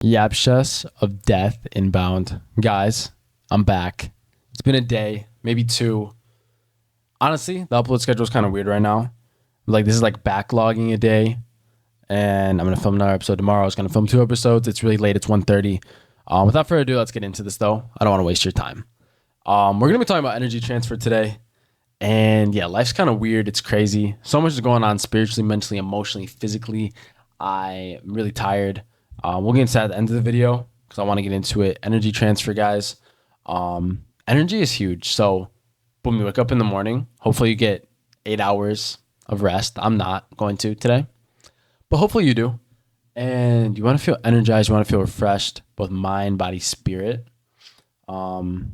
Yapshus of Death inbound. Guys, I'm back. It's been a day, maybe two. Honestly, the upload schedule is kind of weird right now. Like, this is like backlogging a day, and I'm going to film another episode tomorrow. I was going to film two episodes. It's really late. It's 1:30. Without further ado, let's get into this, though. I don't want to waste your time. We're going to be talking about energy transfer today. And yeah, life's kind of weird. It's crazy. So much is going on spiritually, mentally, emotionally, physically. I'm really tired. We'll get into that at the end of the video because I want to get into it. Energy transfer, guys. Energy is huge. So, boom, you wake up in the morning. Hopefully, you get 8 hours of rest. I'm not going to today, but hopefully, you do. And you want to feel energized. You want to feel refreshed, both mind, body, spirit. So,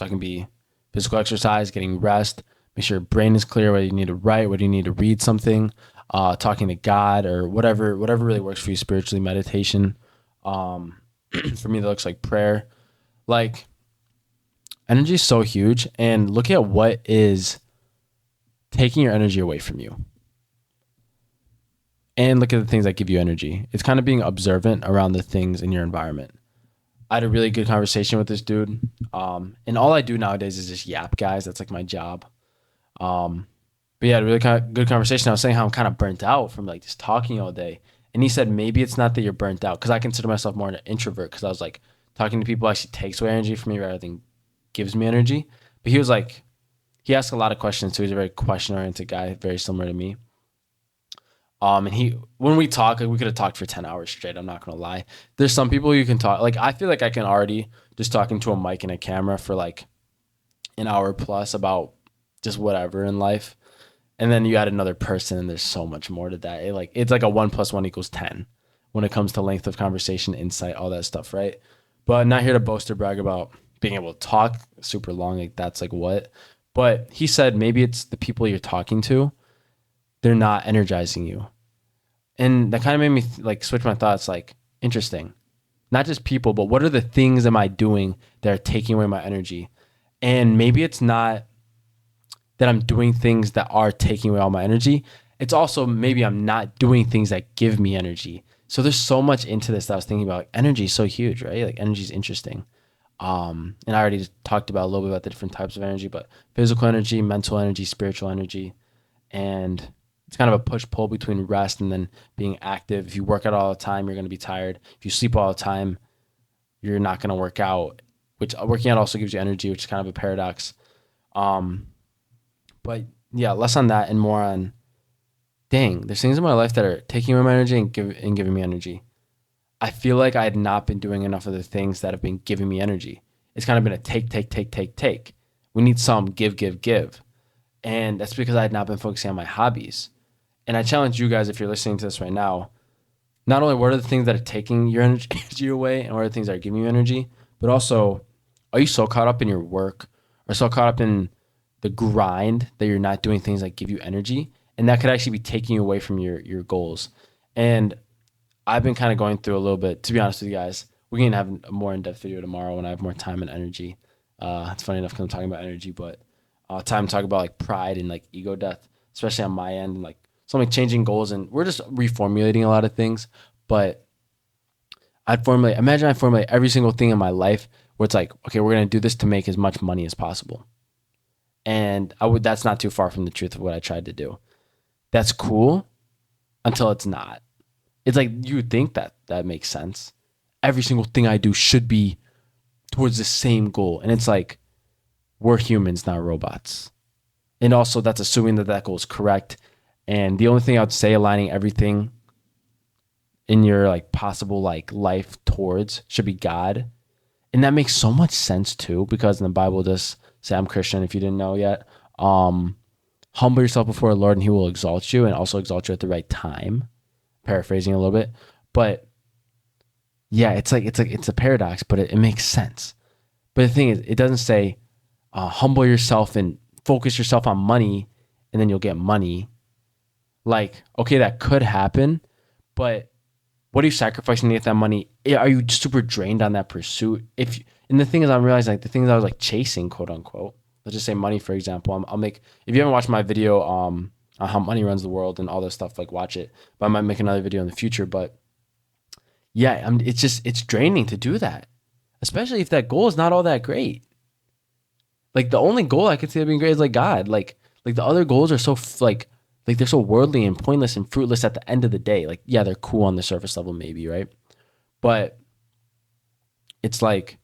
I can be physical exercise, getting rest. Make sure your brain is clear, whether you need to write, whether you need to read something, talking to God, or whatever really works for you spiritually, meditation. For me, that looks like prayer. Like, energy is so huge, and look at what is taking your energy away from you. And look at the things that give you energy. It's kind of being observant around the things in your environment. I had a really good conversation with this dude. And all I do nowadays is just yap, guys. That's like my job. But yeah, really kind of good conversation. I was saying how I'm kind of burnt out from like just talking all day. And he said, maybe it's not that you're burnt out. Cause I consider myself more an introvert. Cause I was like, talking to people actually takes away energy from me rather than gives me energy. But he was like, he asked a lot of questions too. He's a very question oriented guy, very similar to me. And when we talk, like, we could have talked for 10 hours straight. I'm not going to lie. There's some people you can talk, like, I feel like I can already just talking to a mic and a camera for like an hour plus about just whatever in life. And then you add another person and there's so much more to that. It's like a 1 + 1 = 10 when it comes to length of conversation, insight, all that stuff. Right. But I'm not here to boast or brag about being able to talk super long. Like, that's like what, but he said, maybe it's the people you're talking to. They're not energizing you. And that kind of made me like switch my thoughts. Like, interesting, not just people, but what are the things am I doing that are taking away my energy? And maybe it's not that I'm doing things that are taking away all my energy. It's also maybe I'm not doing things that give me energy. So there's so much into this that I was thinking about. Like, energy is so huge, right? Like, energy is interesting. And I already just talked about a little bit about the different types of energy, but physical energy, mental energy, spiritual energy. And it's kind of a push-pull between rest and then being active. If you work out all the time, you're going to be tired. If you sleep all the time, you're not going to work out, which working out also gives you energy, which is kind of a paradox. But yeah, less on that and more on, dang, there's things in my life that are taking away my energy and giving me energy. I feel like I had not been doing enough of the things that have been giving me energy. It's kind of been a take. We need some give. And that's because I had not been focusing on my hobbies. And I challenge you guys, if you're listening to this right now, not only what are the things that are taking your energy away and what are the things that are giving you energy, but also, are you so caught up in your work or so caught up in the grind that you're not doing things that give you energy? And that could actually be taking you away from your goals. And I've been kind of going through a little bit, to be honest with you guys. We can have a more in-depth video tomorrow when I have more time and energy. It's funny enough because I'm talking about energy, but time to talk about like pride and like ego death, especially on my end, and like something changing goals. And we're just reformulating a lot of things. But imagine I formulate every single thing in my life where it's like, okay, we're going to do this to make as much money as possible. And that's not too far from the truth of what I tried to do. That's cool until it's not. It's like, you would think that makes sense. Every single thing I do should be towards the same goal. And it's like, we're humans, not robots. And also, that's assuming that goal is correct. And the only thing I would say, aligning everything in your like possible like life towards should be God. And that makes so much sense too, because in the Bible does say, I'm Christian if you didn't know yet. Humble yourself before the Lord and he will exalt you, and also exalt you at the right time. Paraphrasing a little bit. But yeah, it's a paradox, but it makes sense. But the thing is, it doesn't say humble yourself and focus yourself on money and then you'll get money. Like, okay, that could happen, but what are you sacrificing to get that money? Are you super drained on that pursuit? And the thing is, I'm realizing like the things I was like chasing, quote unquote, let's just say money, for example. If you haven't watched my video on how money runs the world and all this stuff, like, watch it. But I might make another video in the future. But yeah, it's draining to do that, especially if that goal is not all that great. Like the only goal I consider being great is like God. Like the other goals are so like they're so worldly and pointless and fruitless at the end of the day. Like yeah, they're cool on the surface level maybe, right? But it's like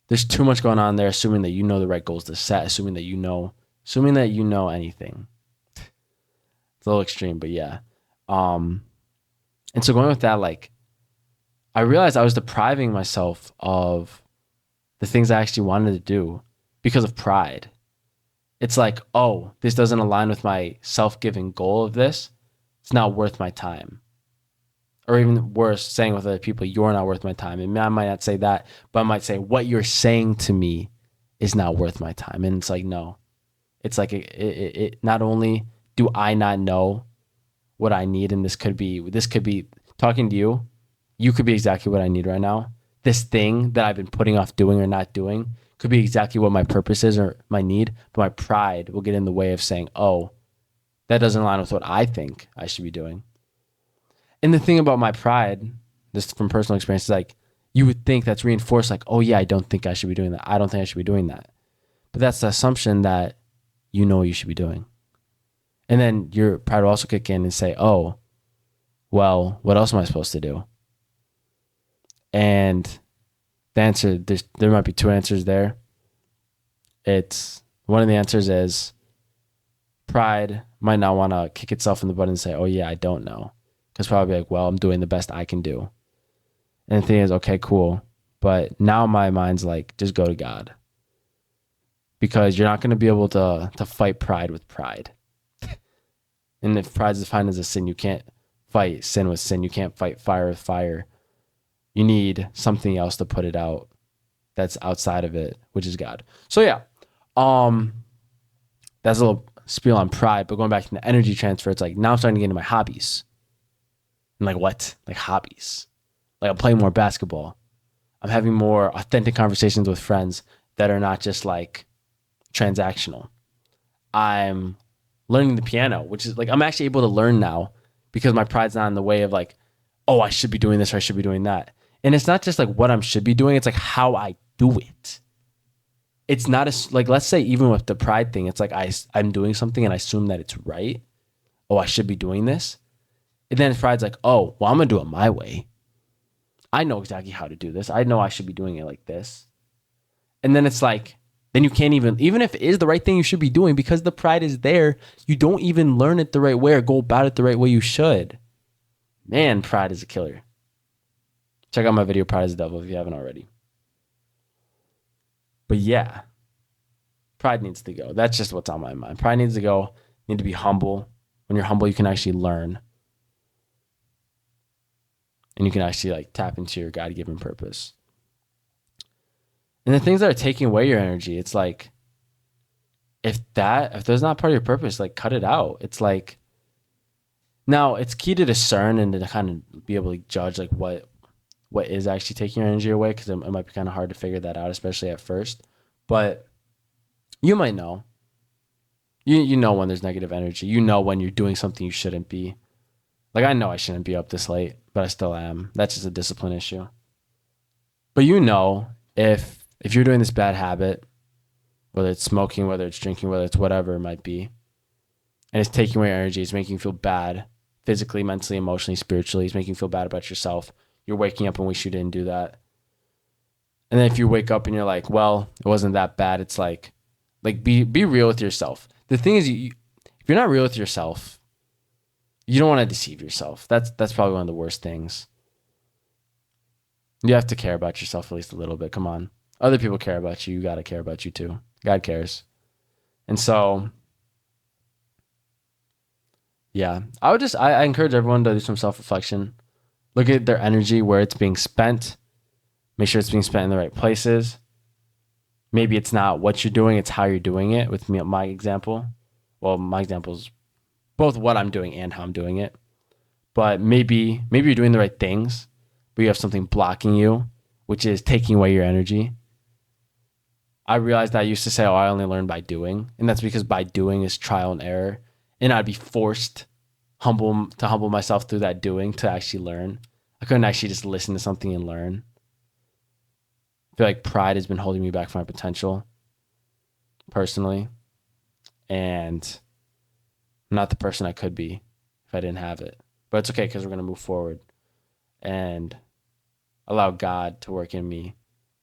there's too much going on there. Assuming that you know the right goals to set, assuming that you know anything. It's a little extreme, but yeah. And so going with that, like I realized I was depriving myself of the things I actually wanted to do because of pride. It's like, oh, this doesn't align with my self-giving goal of this. It's not worth my time. Or even worse, saying with other people, you're not worth my time. And I might not say that, but I might say, what you're saying to me is not worth my time. And it's like, no. It's like, it not only do I not know what I need, and this could be talking to you, you could be exactly what I need right now. This thing that I've been putting off doing or not doing could be exactly what my purpose is or my need, but my pride will get in the way of saying, oh, that doesn't align with what I think I should be doing. And the thing about my pride, this from personal experience, is like you would think that's reinforced, like, oh yeah, I don't think I should be doing that. I don't think I should be doing that. But that's the assumption that you know what you should be doing. And then your pride will also kick in and say, oh, well, what else am I supposed to do? And the answer, there might be two answers there. It's one of the answers is pride might not want to kick itself in the butt and say, oh yeah, I don't know. Because probably like, well, I'm doing the best I can do. And the thing is, okay, cool. But now my mind's like, just go to God. Because you're not going to be able to fight pride with pride. And if pride is defined as a sin, you can't fight sin with sin. You can't fight fire with fire. You need something else to put it out that's outside of it, which is God. So yeah, that's a little spiel on pride. But going back to the energy transfer, it's like now I'm starting to get into my hobbies. I'm like, what? Like hobbies. Like I'm playing more basketball. I'm having more authentic conversations with friends that are not just like transactional. I'm learning the piano, which is like I'm actually able to learn now because my pride's not in the way of like, oh, I should be doing this or I should be doing that. And it's not just like what I should be doing. It's like how I do it. It's not as like, let's say even with the pride thing, it's like I'm doing something and I assume that it's right. Oh, I should be doing this. And then pride's like, oh, well, I'm going to do it my way. I know exactly how to do this. I know I should be doing it like this. And then it's like, then you can't even if it is the right thing you should be doing, because the pride is there, you don't even learn it the right way or go about it the right way you should. Man, pride is a killer. Check out my video, Pride is the Devil, if you haven't already. But yeah, pride needs to go. That's just what's on my mind. Pride needs to go. You need to be humble. When you're humble, you can actually learn. And you can actually like tap into your God-given purpose. And the things that are taking away your energy, it's like, if there's not part of your purpose, like cut it out. It's like, now it's key to discern and to kind of be able to judge like what is actually taking your energy away, because it might be kind of hard to figure that out, especially at first. But you might know. You know when there's negative energy. You know when you're doing something you shouldn't be. Like I know I shouldn't be up this late, but I still am. That's just a discipline issue. But you know if you're doing this bad habit, whether it's smoking, whether it's drinking, whether it's whatever it might be, and it's taking away your energy, it's making you feel bad physically, mentally, emotionally, spiritually, it's making you feel bad about yourself. You're waking up and wish you didn't do that. And then if you wake up and you're like, well, it wasn't that bad, it's like be real with yourself. The thing is, if you're not real with yourself, you don't want to deceive yourself. That's probably one of the worst things. You have to care about yourself at least a little bit. Come on. Other people care about you. You got to care about you too. God cares. And so, yeah, I encourage everyone to do some self-reflection. Look at their energy, where it's being spent. Make sure it's being spent in the right places. Maybe it's not what you're doing, it's how you're doing it. With me, my example. Well, my example is both what I'm doing and how I'm doing it. But maybe you're doing the right things, but you have something blocking you, which is taking away your energy. I realized that I used to say, oh, I only learn by doing. And that's because by doing is trial and error. And I'd be forced to humble myself through that doing to actually learn. I couldn't actually just listen to something and learn. I feel like pride has been holding me back from my potential personally. And I'm not the person I could be if I didn't have it. But it's okay because we're going to move forward and allow God to work in me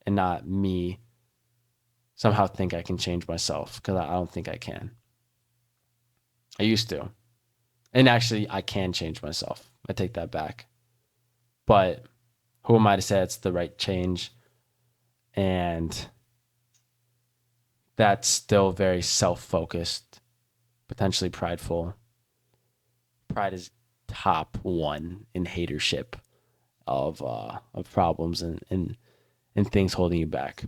and not me somehow think I can change myself because I don't think I can. I used to. And actually, I can change myself. I take that back. But who am I to say it's the right change? And that's still very self-focused, potentially prideful. Pride is top one in hatership of problems and things holding you back.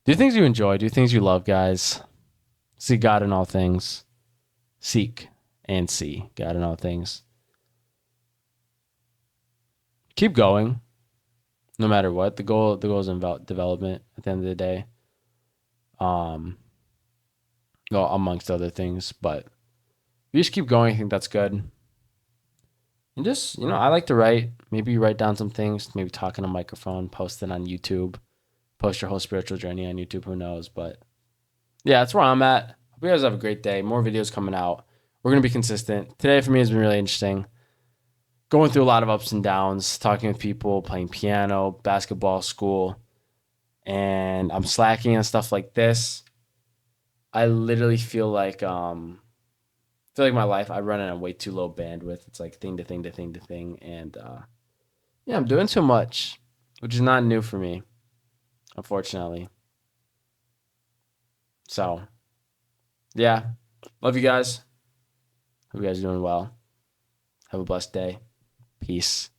Do things you enjoy, do things you love, guys. See God in all things. Seek and see God in all things. Keep going, no matter what. The goal is development at the end of the day. Well, amongst other things, but you just keep going. I think that's good. And just, I like to write. Maybe you write down some things, maybe talk in a microphone, post it on YouTube, post your whole spiritual journey on YouTube, who knows. But yeah, that's where I'm at. Hope you guys have a great day. More videos coming out. We're going to be consistent. Today for me has been really interesting. Going through a lot of ups and downs, talking with people, playing piano, basketball, school, and I'm slacking on stuff like this. I literally feel like my life, I run on a way too low bandwidth. It's like thing to thing to thing to thing. And yeah, I'm doing too much, which is not new for me, unfortunately. So yeah, love you guys. Hope you guys are doing well. Have a blessed day. Peace.